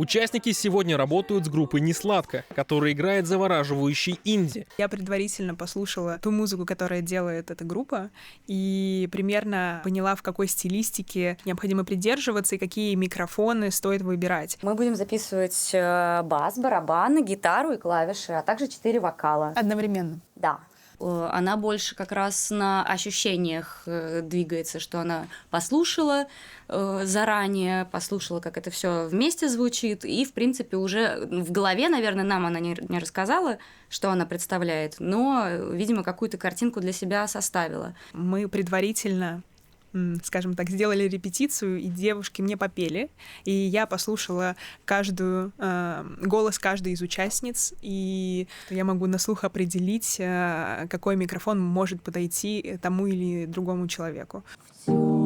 Участники сегодня работают с группой «Несладко», которая играет завораживающий инди. Я предварительно послушала ту музыку, которая делает эта группа, и примерно поняла, в какой стилистике необходимо придерживаться и какие микрофоны стоит выбирать. Мы будем записывать бас, барабаны, гитару и клавиши, а также 4 вокала. Одновременно. Да. Она больше как раз на ощущениях двигается, что она послушала заранее, послушала, как это все вместе звучит, и, в принципе, уже в голове, наверное, нам она не рассказала, что она представляет, но, видимо, какую-то картинку для себя составила. Мы предварительно, скажем так, сделали репетицию, и девушки мне попели, и я послушала голос каждой из участниц, и я могу на слух определить, какой микрофон может подойти тому или другому человеку. Всё.